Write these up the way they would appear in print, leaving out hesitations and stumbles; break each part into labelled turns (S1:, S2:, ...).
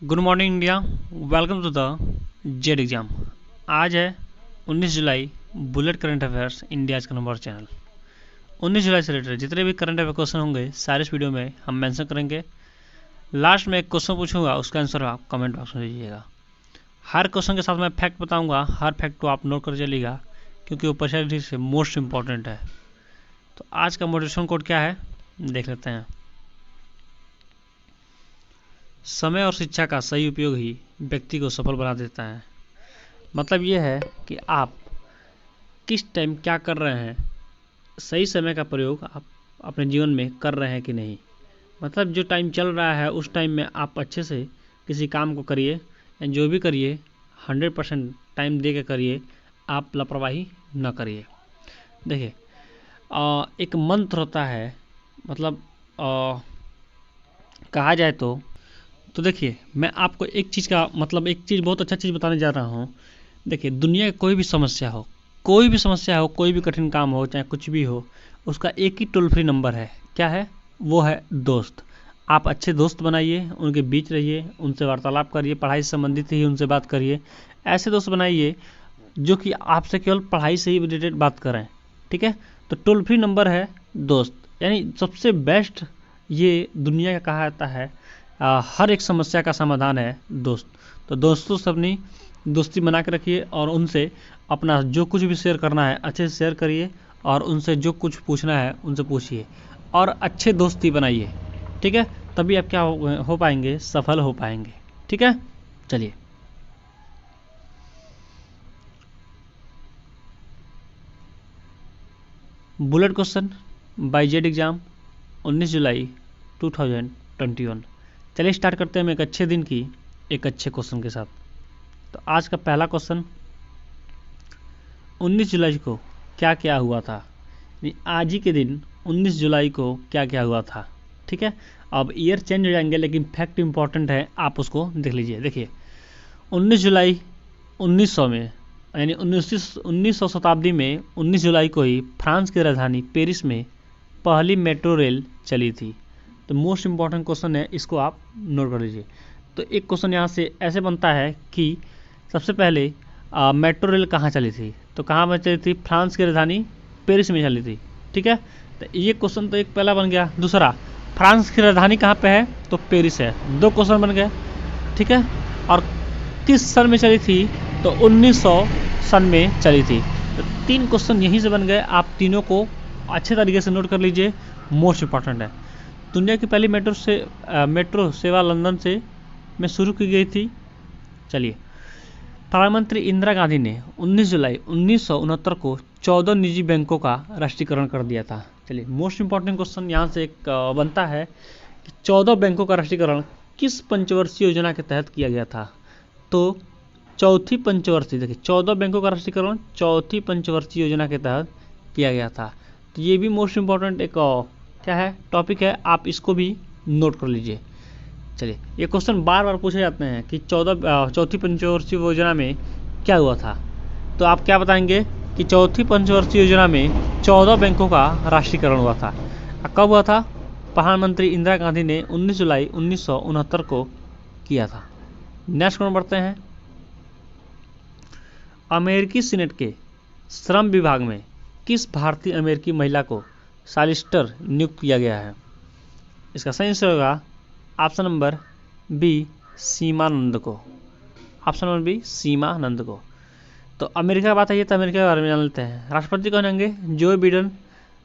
S1: Good morning India, welcome to the Z exam. आज है 19 जुलाई। बुलेट करंट अफेयर्स इंडिया का नंबर चैनल। 19 जुलाई से रिलेटेड जितने भी करंट अफेयर क्वेश्चन होंगे सारे इस वीडियो में हम मेंशन करेंगे। लास्ट में एक क्वेश्चन पूछूंगा, उसका आंसर आप कमेंट बॉक्स में दीजिएगा। हर क्वेश्चन के साथ मैं फैक्ट बताऊंगा, हर फैक्ट को आप नोट कर चलिएगा क्योंकि वो पर्सनैलिटी से मोस्ट इंपॉर्टेंट है। तो आज का मोटिवेशन कोड क्या है देख लेते हैं। समय और शिक्षा का सही उपयोग ही व्यक्ति को सफल बना देता है। मतलब ये है कि आप किस टाइम क्या कर रहे हैं, सही समय का प्रयोग आप अपने जीवन में कर रहे हैं कि नहीं। मतलब जो टाइम चल रहा है उस टाइम में आप अच्छे से किसी काम को करिए या जो भी करिए 100% टाइम दे के करिए, आप लापरवाही न करिए। देखिए एक मंत्र होता है, मतलब कहा जाए तो देखिए मैं आपको एक चीज़ का मतलब एक चीज़ बहुत अच्छा चीज़ बताने जा रहा हूँ। देखिए दुनिया की कोई भी समस्या हो, कोई भी कठिन काम हो, चाहे कुछ भी हो, उसका एक ही टोल फ्री नंबर है। क्या है? वो है दोस्त। आप अच्छे दोस्त बनाइए, उनके बीच रहिए, उनसे वार्तालाप करिए, पढ़ाई से संबंधित ही उनसे बात करिए। ऐसे दोस्त बनाइए जो कि आपसे केवल पढ़ाई से ही रिलेटेड बात करें। ठीक है, तो टोल फ्री नंबर है दोस्त, यानी सबसे बेस्ट ये दुनिया का कहा जाता है। हर एक समस्या का समाधान है दोस्त। तो दोस्तों से अपनी दोस्ती बना के रखिए और उनसे अपना जो कुछ भी शेयर करना है अच्छे से शेयर करिए और उनसे जो कुछ पूछना है उनसे पूछिए और अच्छे दोस्ती बनाइए। ठीक है, तभी आप क्या हो पाएंगे, सफल हो पाएंगे। ठीक है, चलिए bullet question by Z exam 19 जुलाई 2021। चलिए स्टार्ट करते हैं हम एक अच्छे दिन की एक अच्छे क्वेश्चन के साथ। तो आज का पहला क्वेश्चन, 19 जुलाई को क्या क्या हुआ था। आज ही के दिन 19 जुलाई को क्या क्या हुआ था। ठीक है, अब ईयर चेंज हो जाएंगे लेकिन फैक्ट इंपॉर्टेंट है, आप उसको देख लीजिए। देखिए 19 जुलाई 1900 में, यानी 1900 शताब्दी में 19 जुलाई को ही फ्रांस की राजधानी पेरिस में पहली मेट्रो रेल चली थी। तो मोस्ट इंपॉर्टेंट क्वेश्चन है, इसको आप नोट कर लीजिए। तो एक क्वेश्चन यहाँ से ऐसे बनता है कि सबसे पहले मेट्रो रेल कहाँ चली थी, तो कहाँ पर चली थी? फ्रांस की राजधानी पेरिस में चली थी। ठीक है, तो ये क्वेश्चन तो एक पहला बन गया। दूसरा, फ्रांस की राजधानी कहाँ पे है, तो पेरिस है। दो क्वेश्चन बन गए। ठीक है, और किस सन में चली थी, तो 1900 सन में चली थी। तो तीन क्वेश्चन यहीं से बन गए, आप तीनों को अच्छे तरीके से नोट कर लीजिए, मोस्ट इंपॉर्टेंट है। दुनिया की पहली मेट्रो सेवा लंदन से में शुरू की गई थी। चलिए, प्रधानमंत्री इंदिरा गांधी ने 19 जुलाई 1969 को 14 निजी बैंकों का राष्ट्रीयकरण कर दिया था। चलिए, मोस्ट इंपॉर्टेंट क्वेश्चन यहाँ से एक बनता है कि 14 बैंकों का राष्ट्रीयकरण किस पंचवर्षीय योजना के तहत किया गया था। तो चौथी पंचवर्षीय, देखिए 14 बैंकों का राष्ट्रीयकरण चौथी पंचवर्षीय योजना के तहत किया गया था। तो ये भी मोस्ट इंपॉर्टेंट एक क्या है, टॉपिक है, आप इसको भी नोट कर लीजिए। चलिए, ये क्वेश्चन बार बार पूछे जाते हैं कि चौथी पंचवर्षीय योजना में क्या हुआ था। तो आप क्या बताएंगे कि चौथी पंचवर्षीय योजना में 14 बैंकों का राष्ट्रीयकरण हुआ था। कब हुआ था? प्रधानमंत्री इंदिरा गांधी ने 19 जुलाई 1969 को किया था। नेक्स्ट क्वेश्चन बढ़ते हैं। अमेरिकी सीनेट के श्रम विभाग में किस भारतीय अमेरिकी महिला को सॉलिसिटर नियुक्त किया गया है? इसका सही आंसर होगा ऑप्शन नंबर बी, सीमानंद को। ऑप्शन नंबर बी, सीमानंद को। तो अमेरिका की बात है, तो अमेरिका के बारे में जान लेते हैं। राष्ट्रपति कौन होंगे? Joe Biden.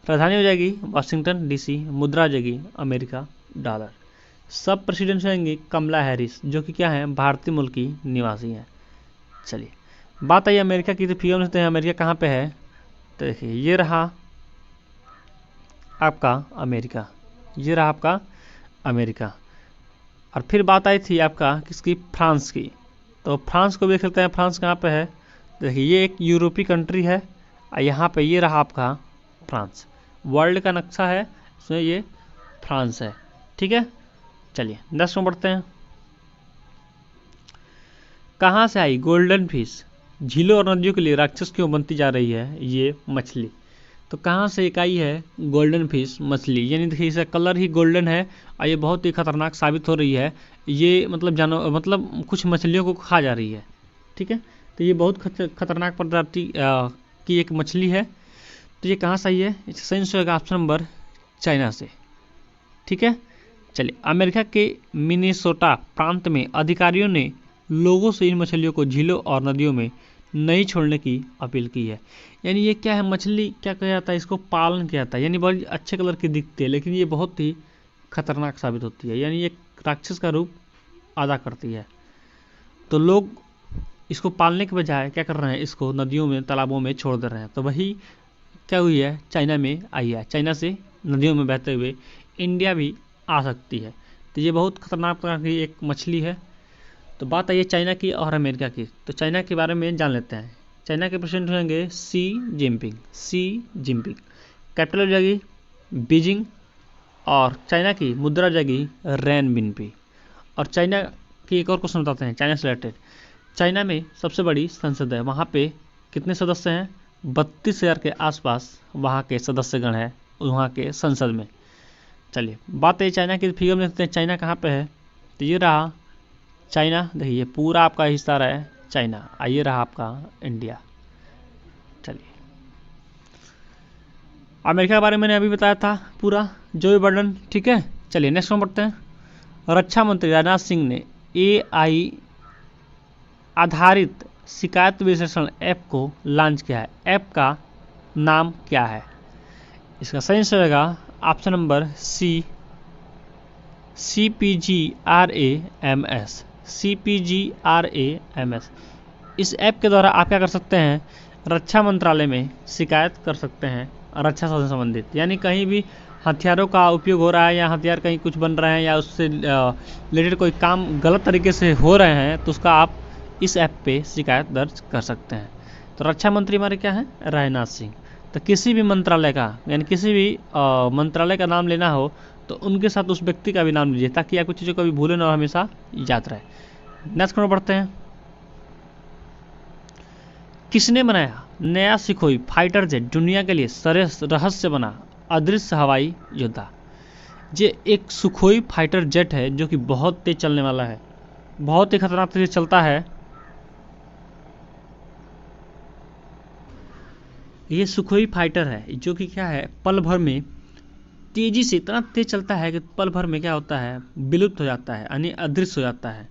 S1: राजधानी हो जाएगी वाशिंगटन डीसी। मुद्रा हो जाएगी अमेरिका डॉलर। सब प्रेसिडेंट होंगे कमला हैरिस, जो कि क्या है, भारतीय मूल की निवासी हैं। चलिए, बात आई अमेरिका की, तो फिगर में हैं अमेरिका कहाँ पे है। तो देखिए ये रहा आपका अमेरिका, ये रहा आपका अमेरिका। और फिर बात आई थी आपका किसकी? फ्रांस की। तो फ्रांस को भी देख लेते हैं, फ्रांस कहाँ पे है। देखिए ये एक यूरोपीय कंट्री है और यहाँ पे ये रहा आपका फ्रांस। वर्ल्ड का नक्शा है, इसमें ये फ्रांस है। ठीक है, चलिए नेक्स्ट में बढ़ते हैं। कहाँ से आई गोल्डन फिश? झीलों और नदियों के लिए राक्षस क्यों बनती जा रही है ये मछली? तो कहाँ से एक आई है गोल्डन फिश मछली, यानी देखिए इसका कलर ही गोल्डन है और ये बहुत ही खतरनाक साबित हो रही है। ये मतलब मतलब कुछ मछलियों को खा जा रही है, ठीक है। तो ये बहुत खतरनाक प्रजाति की एक मछली है। तो ये कहाँ से आई है, इसका सही आंसर होगा ऑप्शन नंबर चाइना से, ठीक है। चलिए, अमेरिका के मिनेसोटा प्रांत में अधिकारियों ने लोगों से इन मछलियों को झीलों और नदियों में नहीं छोड़ने की अपील की है। यानी ये क्या है, मछली क्या कहा जाता है, इसको पालन किया जाता है, यानी बहुत अच्छे कलर की दिखती है लेकिन ये बहुत ही खतरनाक साबित होती है, यानी ये राक्षस का रूप अदा करती है। तो लोग इसको पालने के बजाय क्या कर रहे हैं, इसको नदियों में तालाबों में छोड़ दे रहे हैं। तो वही क्या हुई है, चाइना में आई है, चाइना से नदियों में बहते हुए इंडिया भी आ सकती है। तो ये बहुत खतरनाक प्रकार की एक मछली है। तो बात आई है चाइना की और अमेरिका की, तो चाइना के बारे में जान लेते हैं। चाइना के प्रेसिडेंट होंगे शी जिनपिंग। कैपिटल हो जाएगी बीजिंग, और चाइना की मुद्रा हो जाएगी रेनबिनपी। और चाइना की एक और क्वेश्चन बताते हैं चाइना से रिलेटेड। चाइना में सबसे बड़ी संसद है, वहाँ पे कितने सदस्य हैं, 32,000 के आसपास वहाँ के सदस्यगण हैं वहाँ के संसद में। चलिए, बात है चाइना की फिगर में देखते हैं चाइना कहाँ पे है। तो ये रहा चाइना, देखिए पूरा आपका हिस्सा रहा है चाइना, आइए रहा आपका इंडिया। चलिए, अमेरिका के बारे में मैंने अभी बताया था पूरा जो बाइडेन, ठीक है। चलिए नेक्स्ट वन बढ़ते हैं। रक्षा मंत्री राजनाथ सिंह ने AI आधारित शिकायत विश्लेषण ऐप को लॉन्च किया है। ऐप का नाम क्या है, इसका सही आंसर रहेगा ऑप्शन नंबर सी, CPGRAMS। इस ऐप के द्वारा आप क्या कर सकते हैं, रक्षा मंत्रालय में शिकायत कर सकते हैं रक्षा साधन संबंधित, यानी कहीं भी हथियारों का उपयोग हो रहा है या हथियार कहीं कुछ बन रहे हैं या उससे रिलेटेड कोई काम गलत तरीके से हो रहे हैं तो उसका आप इस ऐप पे शिकायत दर्ज कर सकते हैं। तो रक्षा मंत्री हमारे क्या हैं, राजनाथ सिंह। तो किसी भी मंत्रालय का, यानी किसी भी मंत्रालय का नाम लेना हो तो उनके साथ उस व्यक्ति का भी नाम लीजिए ताकि आपको चीज़ों को भी भूलें और हमेशा याद रहे। नेक्स्ट क्वेश्चन बढ़ते हैं। किसने बनाया नया सुखोई फाइटर जेट, दुनिया के लिए रहस्य बना अदृश्य हवाई योद्धा। ये एक सुखोई फाइटर जेट है जो कि बहुत तेज चलने वाला है, बहुत ही खतरनाक तरीके से चलता है। ये सुखोई फाइटर है जो कि क्या है, पल भर में तेजी से इतना तेज चलता है कि पल भर में क्या होता है, विलुप्त हो जाता है, यानी अदृश्य हो जाता है।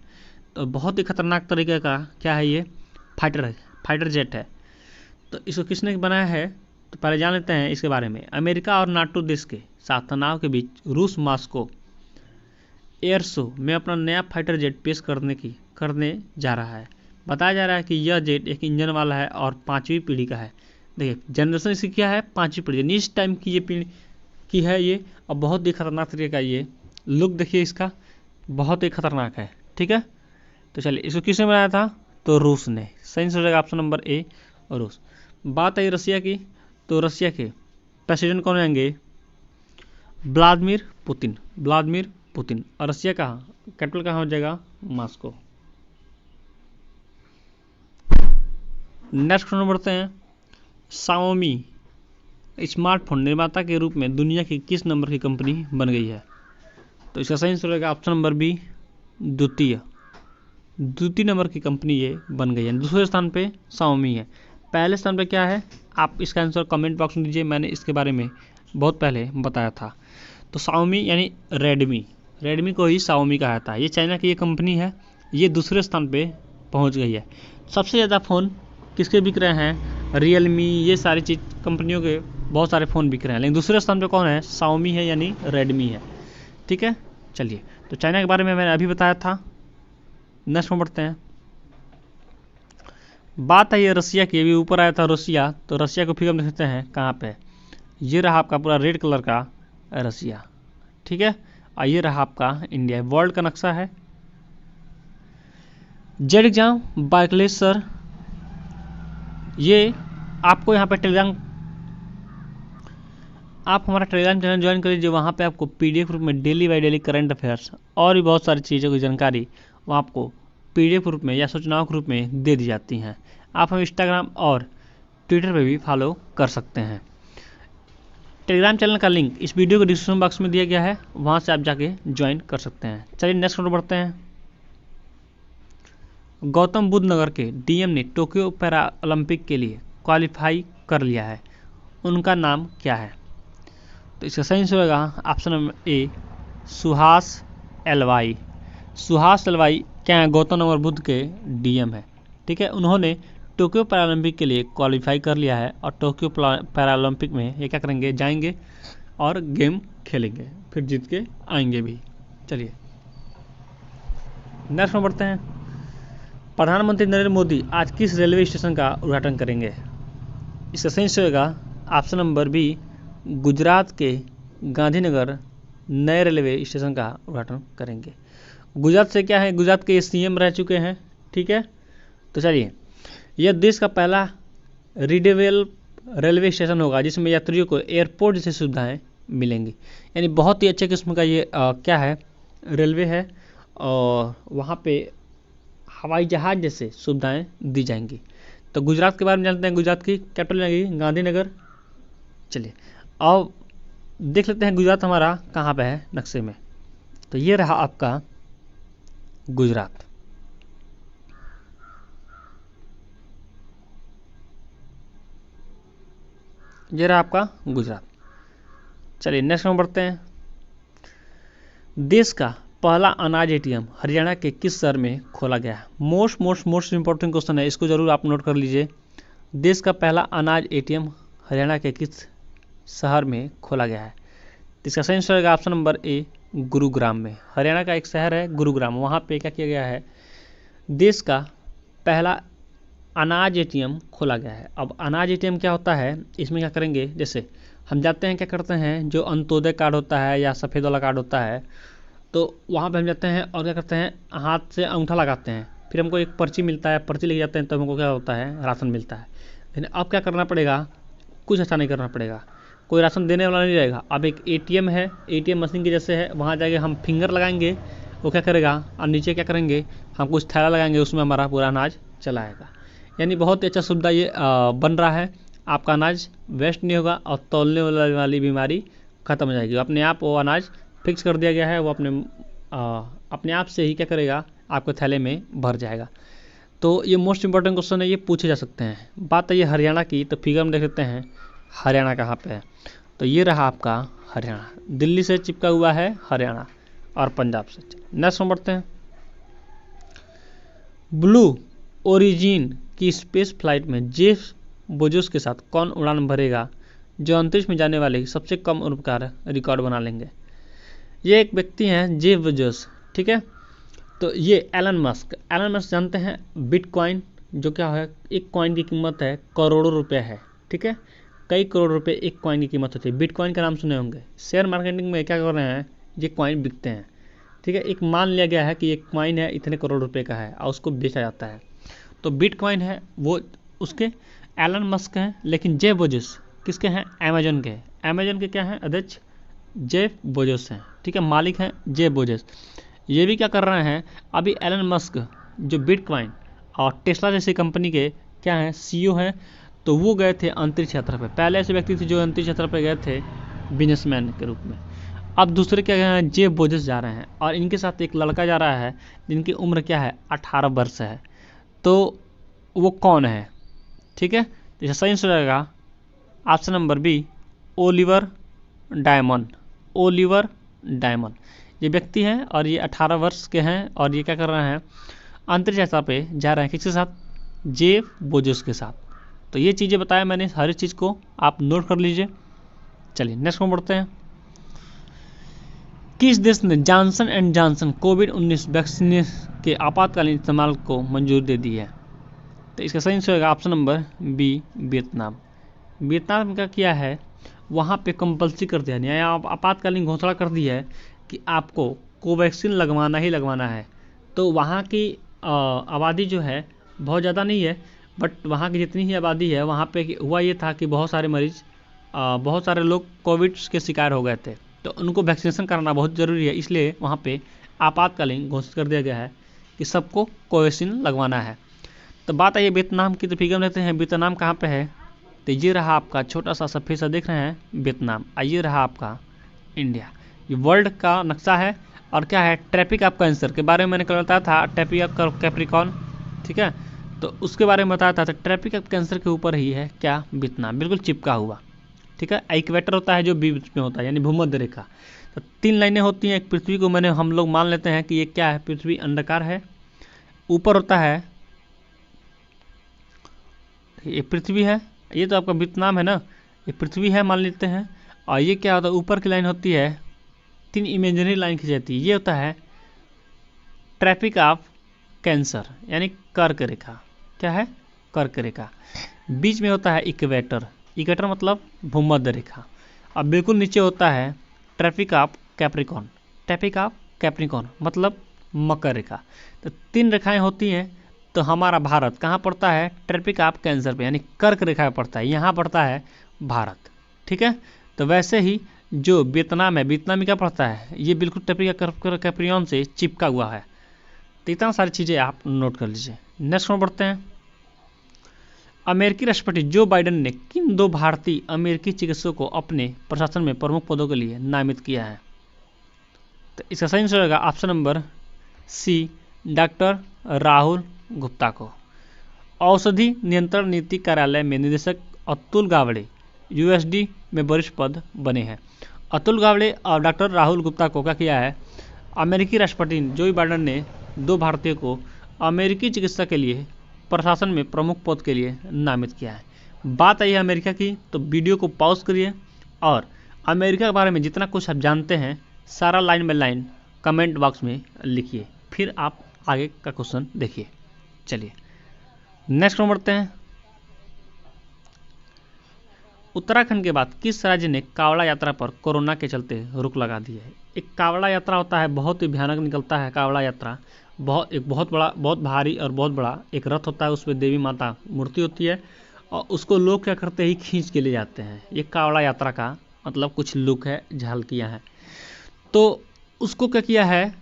S1: तो बहुत ही खतरनाक तरीके का क्या है, ये फाइटर जेट है। तो इसको किसने बनाया है, तो पहले जान लेते हैं इसके बारे में। अमेरिका और नाटो देश के साथ तनाव के बीच रूस मॉस्को एयर शो में अपना नया फाइटर जेट पेश करने जा रहा है। बताया जा रहा है कि यह जेट एक इंजन वाला है और 5वीं पीढ़ी का है। देखिए जनरेशन इसकी क्या है, 5वीं पीढ़ी, इस टाइम की ये पीढ़ी की है ये, और बहुत ही खतरनाक तरीके का ये लुक देखिए इसका, बहुत ही खतरनाक है, ठीक है। तो चलिए, इसको किसने बनाया था, तो रूस ने। सही हो जाएगा ऑप्शन नंबर ए, रूस। बात आई रसिया की, तो रसिया के प्रेसिडेंट कौन होंगे, व्लादिमीर पुतिन। और रसिया कहाँ, कैपिटल कहाँ हो जाएगा, मॉस्को। नेक्स्ट क्वेश्चन बढ़ते हैं। शाओमी स्मार्टफोन निर्माता के रूप में दुनिया की किस नंबर की कंपनी बन गई है, तो इसका सही आंसर रहेगा ऑप्शन नंबर बी, द्वितीय नंबर की कंपनी ये बन गई है। दूसरे स्थान पे शाओमी है, पहले स्थान पे क्या है, आप इसका आंसर कमेंट बॉक्स में दीजिए, मैंने इसके बारे में बहुत पहले बताया था। तो शाओमी यानी रेडमी को ही शाओमी कहा जाता है। ये चाइना की ये कंपनी है, ये दूसरे स्थान पे पहुंच गई है। सबसे ज़्यादा फ़ोन किसके बिक रहे हैं, रियलमी, ये सारी चीज़ कंपनियों के बहुत सारे फ़ोन बिक रहे हैं, लेकिन दूसरे स्थान पे कौन है, शाओमी है यानी रेडमी है, ठीक है। चलिए, तो चाइना के बारे में मैंने अभी बताया था। नेक्स्ट में बढ़ते हैं। बात है ये रसिया की, अभी ऊपर आया था रसिया, तो रसिया को फिगर में देखते हैं कहाँ पे, ये रहा आपका पूरा रेड कलर का रसिया, ठीक है। और ये रहा आपका इंडिया, वर्ल्ड का नक्शा है। जेड एग्जाम बाइकलेस सर, ये आपको यहाँ पे टेलीग्राम, आप हमारा टेलीग्राम चैनल ज्वाइन कर लीजिए, वहाँ पे आपको PDF रूप में daily by daily current affairs और भी बहुत सारी चीज़ों की जानकारी वहाँ आपको PDF रूप में या सूचनाओं के रूप में दे दी जाती हैं। आप हमें इंस्टाग्राम और ट्विटर पे भी फॉलो कर सकते हैं। टेलीग्राम चैनल का लिंक इस वीडियो के डिस्क्रिप्शन बॉक्स में दिया गया है, वहाँ से आप जाके ज्वाइन कर सकते हैं। चलिए नेक्स्ट नंबर बढ़ते हैं। गौतम बुद्ध नगर के डीएम ने टोक्यो पैरा ओलंपिक के लिए क्वालिफाई कर लिया है, उनका नाम क्या है? तो इसका सही आंसर होगा option number A, Suhas L Y. Suhas L Y क्या है? गौतम नगर बुद्ध के डीएम है, ठीक है। उन्होंने टोक्यो पैरालंपिक के लिए क्वालिफाई कर लिया है और टोक्यो पैरालंपिक में ये क्या करेंगे? जाएंगे और गेम खेलेंगे, फिर जीत के आएंगे भी। चलिए नेक्स्ट में बढ़ते हैं। प्रधानमंत्री नरेंद्र मोदी आज किस रेलवे स्टेशन का उद्घाटन करेंगे? इसका सही आंसर होगा ऑप्शन नंबर बी, गुजरात के गांधीनगर नए रेलवे स्टेशन का उद्घाटन करेंगे। गुजरात से क्या है? गुजरात के सीएम रह चुके हैं, ठीक है। तो चलिए, यह देश का पहला रीडेबल रेलवे स्टेशन होगा जिसमें यात्रियों को एयरपोर्ट जैसी सुविधाएं मिलेंगी। यानी बहुत ही अच्छे किस्म का ये क्या है? रेलवे है, और वहाँ पे हवाई जहाज जैसे सुविधाएं दी जाएंगी। तो गुजरात के बारे में जानते हैं। गुजरात की कैपिटल लगेगी गांधीनगर। चलिए अब देख लेते हैं गुजरात हमारा कहाँ पे है नक्शे में। तो ये रहा आपका गुजरात। ये रहा आपका गुजरात। चलिए नेक्स्ट में बढ़ते हैं। देश का पहला अनाज एटीएम हरियाणा के किस शहर में खोला गया है? मोस्ट इंपॉर्टेंट क्वेश्चन है, इसको जरूर आप नोट कर लीजिए। देश का पहला अनाज एटीएम हरियाणा के किस शहर में खोला गया है? इसका सही आंसर होगा ऑप्शन नंबर ए, गुरुग्राम में। हरियाणा का एक शहर है गुरुग्राम, वहाँ पे क्या किया गया है? देश का पहला अनाज एटीएम खोला गया है। अब अनाज एटीएम क्या होता है? इसमें क्या करेंगे? जैसे हम जाते हैं, क्या करते हैं, जो अंत्योदय कार्ड होता है या सफ़ेद वाला कार्ड होता है, तो वहाँ पे हम जाते हैं और क्या करते हैं? हाथ से अंगूठा लगाते हैं, फिर हमको एक पर्ची मिलता है, पर्ची लेके जाते हैं, तो हमको क्या होता है? राशन मिलता है। लेकिन अब क्या करना पड़ेगा? कुछ ऐसा नहीं करना पड़ेगा, कोई राशन देने वाला नहीं रहेगा। अब एक एटीएम है, एटीएम मशीन के जैसे है, वहाँ जाके हम फिंगर लगाएंगे, वो क्या करेगा? और नीचे क्या करेंगे? हम कुछ थैला लगाएंगे, उसमें हमारा पूरा अनाज चला आएगा। यानी बहुत ही अच्छा सुविधा ये बन रहा है। आपका अनाज वेस्ट नहीं होगा और तौलने वाली बीमारी खत्म हो जाएगी। अपने आप वो अनाज फिक्स कर दिया गया है, वो अपने आप से ही क्या करेगा? आपके थैले में भर जाएगा। तो ये मोस्ट इंपॉर्टेंट क्वेश्चन है, ये पूछे जा सकते हैं। बात है ये हरियाणा की, तो फिगर में देख लेते हैं हरियाणा कहाँ पे है। तो ये रहा आपका हरियाणा, दिल्ली से चिपका हुआ है हरियाणा और पंजाब से। नेक्स्ट में बढ़ते हैं। ब्लू ओरिजिन की स्पेस फ्लाइट में जेफ बेजोस के साथ कौन उड़ान भरेगा जो अंतरिक्ष में जाने वाले सबसे कम उम्र का रिकॉर्ड बना लेंगे? ये एक व्यक्ति हैं जेफ बेजोस, ठीक है। तो ये एलन मस्क जानते हैं, बिटकॉइन जो क्या है? एक कॉइन की कीमत है करोड़ों रुपए है, ठीक है। कई करोड़ रुपए एक कॉइन की कीमत होती है। बिटकॉइन का नाम सुने होंगे। शेयर मार्केटिंग में क्या कर रहे हैं? ये कॉइन बिकते हैं, ठीक है। एक मान लिया गया है कि एक कॉइन है इतने करोड़ रुपए का है और उसको बेचा जाता है। तो बिटकॉइन है वो उसके एलन मस्क हैं, लेकिन जेफ बेजोस किसके हैं? अमेजन के। अमेजन के क्या हैं? अध्यक्ष जेफ बेजोस हैं, ठीक है। मालिक हैं जेफ बेजोस। ये भी क्या कर रहे हैं? अभी एलन मस्क जो बिटकॉइन और टेस्ला जैसी कंपनी के क्या हैं? सीईओ हैं। तो वो गए थे अंतरिक्ष यात्रा पे। पहले ऐसे व्यक्ति थे जो अंतरिक्ष यात्रा पे गए थे बिजनेसमैन के रूप में। अब दूसरे क्या हैं? जेफ बेजोस जा रहे हैं और इनके साथ एक लड़का जा रहा है जिनकी उम्र क्या है? 18 वर्ष है। तो वो कौन है? ठीक है, तो सही आंसर रहेगा option number B, Oliver Diamond. Oliver Diamond ये व्यक्ति हैं और ये 18 वर्ष के हैं और ये क्या कर रहे हैं? अंतरिक्ष यात्रा पे जा रहे हैं। किसके साथ? जेफ बेजोस के साथ। तो ये चीज़ें बताया मैंने, हर एक चीज़ को आप नोट कर लीजिए। चलिए नेक्स्ट में बढ़ते हैं। किस देश ने Johnson and Johnson covid vaccine के आपातकालीन इस्तेमाल को मंजूरी दे दी है? तो इसका सही आंसर होगा option number B, Vietnam. Vietnam का किया है? वहाँ पे कंपल्सरी कर दिया, या आपातकालीन घोषणा कर दी है कि आपको कोवैक्सीन लगवाना ही लगवाना है। तो वहाँ की आबादी जो है बहुत ज़्यादा नहीं है, बट वहाँ की जितनी ही आबादी है वहाँ पे हुआ ये था कि बहुत सारे मरीज बहुत सारे लोग कोविड के शिकार हो गए थे, तो उनको वैक्सीनेशन कराना बहुत ज़रूरी है। इसलिए वहाँ पे आपातकालीन घोषित कर दिया गया है कि सबको कोवैक्सीन लगवाना है। तो बात आई वियतनाम की, तो फिगर लेते हैं वियतनाम कहाँ पे है? तो ये रहा आपका छोटा सा सफ़ेद सा देख रहे हैं वियतनाम, ये रहा आपका इंडिया। ये वर्ल्ड का नक्शा है। और क्या है, ट्रैपिक ऑफ कैंसर के बारे में मैंने कल बताया था, ट्रैपिक ऑफ कैप्रिकॉर्न, ठीक है, तो उसके बारे में बताया था। तो ट्रैपिक ऑफ कैंसर के ऊपर ही है क्या, वियतनाम, बिल्कुल चिपका हुआ, ठीक है। इक्वेटर होता है जो बीच में होता है, यानी भूमध्य रेखा। तो 3 लाइनें होती हैं, एक पृथ्वी को मैंने हम लोग मान लेते हैं कि ये क्या है, पृथ्वी अंडाकार है, ऊपर होता है ये पृथ्वी है, ये तो आपका वियतनाम है ना, ये पृथ्वी है मान लेते हैं। और ये क्या होता है, ऊपर की लाइन होती है, 3 इमेजिनरी लाइन खींची जाती है, ये होता है ट्रैपिक ऑफ कैंसर, यानी कर्क रेखा। क्या है, कर्क रेखा। बीच में होता है इक्वेटर, इक्वेटर मतलब भूमध्य रेखा। अब बिल्कुल नीचे होता है traffic of Capricorn, traffic of Capricorn मतलब मकर रेखा। तो 3 रेखाएं होती हैं। तो हमारा भारत कहाँ पड़ता है, ट्रैपिक ऑफ कैंसर पे, यानी कर्क रेखा पड़ता है, यहाँ पड़ता है भारत, ठीक है। तो वैसे ही जो वियतनाम है, वियतनाम में क्या पड़ता है, ये बिल्कुल ट्रैपिक ऑफ कैप्रिकॉर्न से चिपका हुआ है। तो इतना सारी चीज़ें आप नोट कर लीजिए। नेक्स्ट में बढ़ते हैं। अमेरिकी राष्ट्रपति जो बाइडेन ने किन 2 भारतीय अमेरिकी चिकित्सकों को अपने प्रशासन में प्रमुख पदों के लिए नामित किया है। तो इसका सही आंसर होगा option number C, doctor Rahul Gupta को। औषधि नियंत्रण नीति कार्यालय में निदेशक अतुल गावड़े यूएसडी में वरिष्ठ पद बने हैं। अतुल गावड़े और डॉक्टर राहुल गुप्ता को क्या किया है, अमेरिकी राष्ट्रपति जो बाइडेन ने 2 भारतीयों को अमेरिकी चिकित्सा के लिए प्रशासन में प्रमुख पद के लिए नामित किया है। बात आई है अमेरिका की, तो वीडियो को पॉज करिए और अमेरिका के बारे में जितना कुछ आप जानते हैं सारा line by line comment box में लिखिए, फिर आप आगे का क्वेश्चन देखिए। चलिए नेक्स्ट में बढ़ते हैं। उत्तराखंड के बाद किस राज्य ने कावड़ा यात्रा पर कोरोना के चलते रोक लगा दी है। एक कावड़ा यात्रा होता है, बहुत ही भयानक निकलता है कावड़ा यात्रा। बहुत बड़ा, बहुत भारी और बहुत बड़ा एक रथ होता है, उसमें देवी माता मूर्ति होती है और उसको लोग क्या करते ही खींच के ले जाते हैं। ये कावड़ा यात्रा का मतलब कुछ लुक है, झलकियाँ हैं। तो उसको क्या किया है,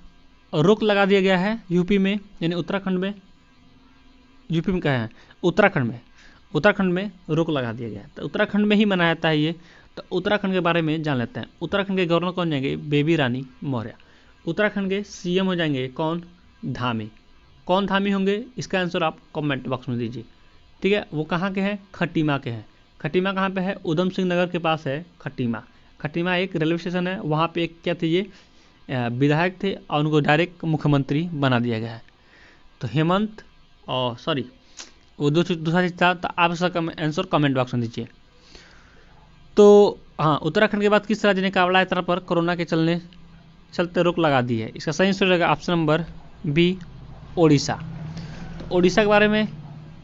S1: रोक लगा दिया गया है यूपी में, यानी उत्तराखंड में, यूपी में क्या है, उत्तराखंड में रोक लगा दिया गया है। तो उत्तराखंड में ही मनाया जाता है ये। तो उत्तराखंड के बारे में जान लेते हैं। उत्तराखंड के गवर्नर कौन जाएंगे, बेबी रानी मौर्य। उत्तराखंड के सीएम हो जाएंगे कौन, धामी। कौन धामी होंगे, इसका आंसर आप कमेंट बॉक्स में दीजिए, ठीक है। वो कहाँ के हैं, खटीमा के हैं। खटीमा कहाँ पे है, उधम सिंह नगर के पास है खटीमा। खटीमा एक रेलवे स्टेशन है, वहाँ पे एक क्या थे, ये विधायक थे और उनको डायरेक्ट मुख्यमंत्री बना दिया गया है। तो हेमंत और सॉरी वो दूसरा चीज था। तो आप इसका आंसर कमेंट बॉक्स में दीजिए। तो हाँ, उत्तराखंड के बाद किस राज्य ने कावड़ा यात्रा पर कोरोना के चलते रोक लगा दी है। इसका सही आंसर रहेगा ऑप्शन नंबर बी, ओडिशा। तो ओडिशा के बारे में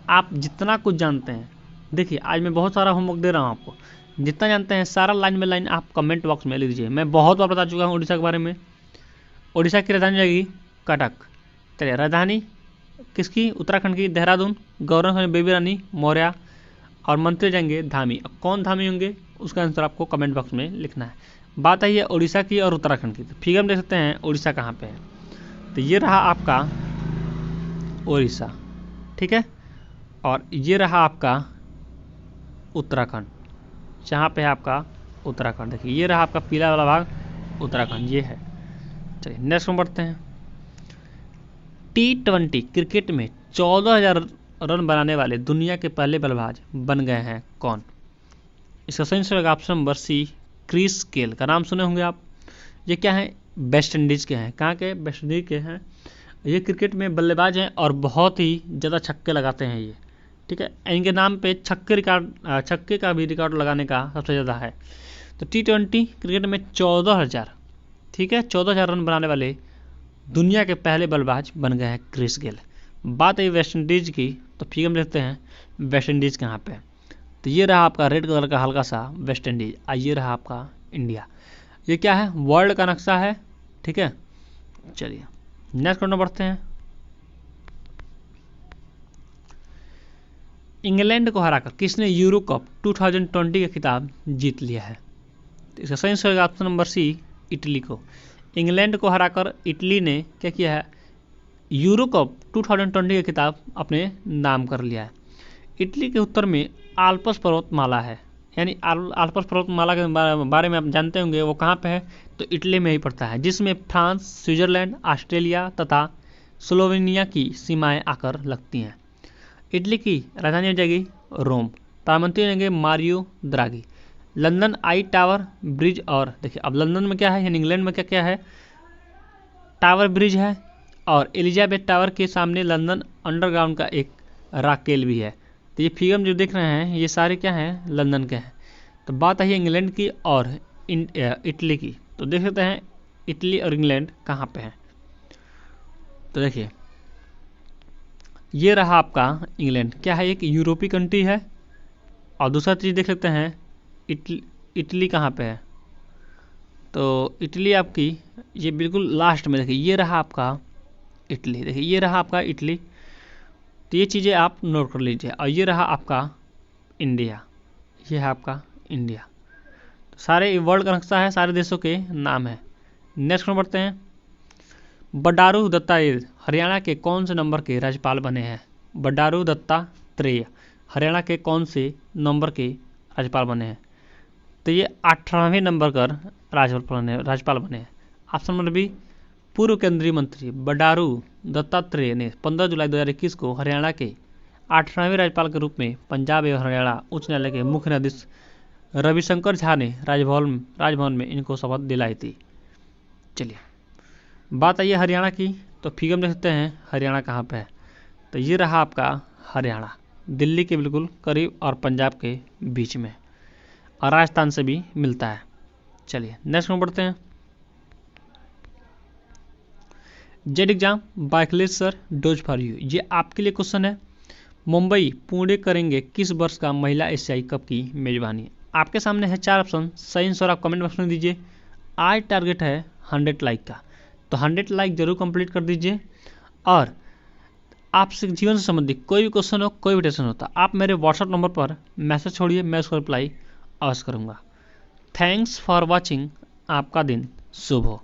S1: आप जितना कुछ जानते हैं, देखिए आज मैं बहुत सारा होमवर्क दे रहा हूँ आपको, जितना जानते हैं सारा लाइन बाय लाइन आप कमेंट बॉक्स में लिख दीजिए। मैं बहुत बार बता चुका हूँ उड़ीसा के बारे में। उड़ीसा की राजधानी जाएगी कटक। चलिए राजधानी किसकी, उत्तराखंड की देहरादून। गवर्नर बेबी रानी मौर्य और मंत्री जाएंगे धामी। अब कौन धामी होंगे उसका आंसर आपको कमेंट बॉक्स में लिखना है। बात आई है उड़ीसा की और उत्तराखंड की। तो फिगर में देख सकते हैं उड़ीसा कहाँ पे है। तो ये रहा आपका उड़ीसा, ठीक है, और ये रहा आपका उत्तराखंड, जहाँ पे है आपका उत्तराखंड। देखिए ये रहा आपका पीला वाला भाग उत्तराखंड, ये है। चलिए नेक्स्ट में बढ़ते हैं। T20 क्रिकेट में 14,000 रन बनाने वाले दुनिया के पहले बल्लेबाज बन गए हैं कौन। इसका सही आंसर होगा option number C, Chris Gayle. का नाम सुने होंगे आप। ये क्या है, वेस्ट इंडीज़ के हैं। कहाँ के, वेस्ट इंडीज़ के हैं। ये क्रिकेट में बल्लेबाज हैं और बहुत ही ज़्यादा छक्के लगाते हैं ये, ठीक है। इनके नाम पे छक्के का भी रिकॉर्ड लगाने का सबसे ज़्यादा है। तो T20 क्रिकेट में 14,000, ठीक है, 14,000 रन बनाने वाले दुनिया के पहले बल्लेबाज बन गए हैं क्रिस गेल। बात है वेस्ट इंडीज़ की, तो फिगर में देखते हैं वेस्ट इंडीज़ कहाँ पे। तो ये रहा आपका रेड कलर का हल्का सा वेस्ट इंडीज, ये रहा आपका इंडिया। ये क्या है, वर्ल्ड का नक्शा है, ठीक है। चलिए नेक्स्ट क्वेश्चन बढ़ते हैं। इंग्लैंड को हराकर किसने यूरो कप 2020 का खिताब जीत लिया है। तो इसका सही आंसर होगा ऑप्शन नंबर सी, इटली को। इंग्लैंड को हराकर इटली ने क्या किया है, यूरो कप 2020 का खिताब अपने नाम कर लिया है। इटली के उत्तर में आल्प्स पर्वतमाला है, यानी आल्प्स पर्वतमाला के बारे में आप जानते होंगे, वो कहाँ पे है, तो इटली में ही पड़ता है, जिसमें फ्रांस, स्विट्जरलैंड, ऑस्ट्रेलिया तथा स्लोवेनिया की सीमाएं आकर लगती हैं। इटली की राजधानी हो जाएगी रोम। प्रधानमंत्री होंगे मारियो द्रागी। लंदन आई टावर ब्रिज, और देखिए अब लंदन में क्या है, यानी इंग्लैंड में क्या क्या है, टावर ब्रिज है, और एलिजाबेथ टावर के सामने लंदन अंडरग्राउंड का एक राकेल भी है। तो ये फिल्म जो देख रहे हैं ये सारे क्या हैं, लंदन के हैं। तो बात आई इंग्लैंड की और इटली की, तो देख सकते हैं इटली और इंग्लैंड कहाँ पे हैं। तो देखिए ये रहा आपका इंग्लैंड, क्या है, एक यूरोपीय कंट्री है। और दूसरा चीज़ देख लेते हैं इटली कहाँ पे है, तो इटली आपकी ये बिल्कुल लास्ट में, देखिए ये रहा आपका इटली, देखिए ये रहा आपका इटली। तो ये चीज़ें आप नोट कर लीजिए। और ये रहा आपका इंडिया, ये है आपका इंडिया। तो सारे वर्ल्ड का नक्शा है, सारे देशों के नाम है। नेक्स्ट में बढ़ते हैं। बंडारू दत्तात्रेय हरियाणा के कौन से नंबर के राज्यपाल बने हैं? बंडारू दत्तात्रेय हरियाणा के कौन से नंबर के राज्यपाल बने हैं? तो ये 18वें नंबर का राज्यपाल बने हैं। ऑप्शन नंबर बी, पूर्व केंद्रीय मंत्री बंडारू दत्तात्रेय ने 15 जुलाई 2021 को हरियाणा के 18वें राज्यपाल के रूप में पंजाब एवं हरियाणा उच्च न्यायालय के मुख्य न्यायाधीश रविशंकर झा ने राजभवन में इनको शपथ दिलाई थी। चलिए बात आई है हरियाणा की, तो फिगर देख सकते हैं हरियाणा कहाँ पे है। तो ये रहा आपका हरियाणा, दिल्ली के बिल्कुल करीब और पंजाब के बीच में, और राजस्थान से भी मिलता है। चलिए नेक्स्ट में बढ़ते हैं। जेड एग्जाम बाइकलेसर डोज फॉर यू, ये आपके लिए क्वेश्चन है। मुंबई पुणे करेंगे किस वर्ष का महिला एशियाई कप की मेजबानी? आपके सामने है 4 ऑप्शन, सही आंसर आप कमेंट बॉक्स में दीजिए। आज टारगेट है 100 लाइक का, तो 100 लाइक जरूर कंप्लीट कर दीजिए। और आपसे जीवन से संबंधित कोई भी क्वेश्चन हो, कोई भी टेंशन होता, आप मेरे व्हाट्सएप नंबर पर मैसेज छोड़िए, मैं उसका रिप्लाई अवश्य करूँगा। थैंक्स फॉर वॉचिंग, आपका दिन शुभ हो।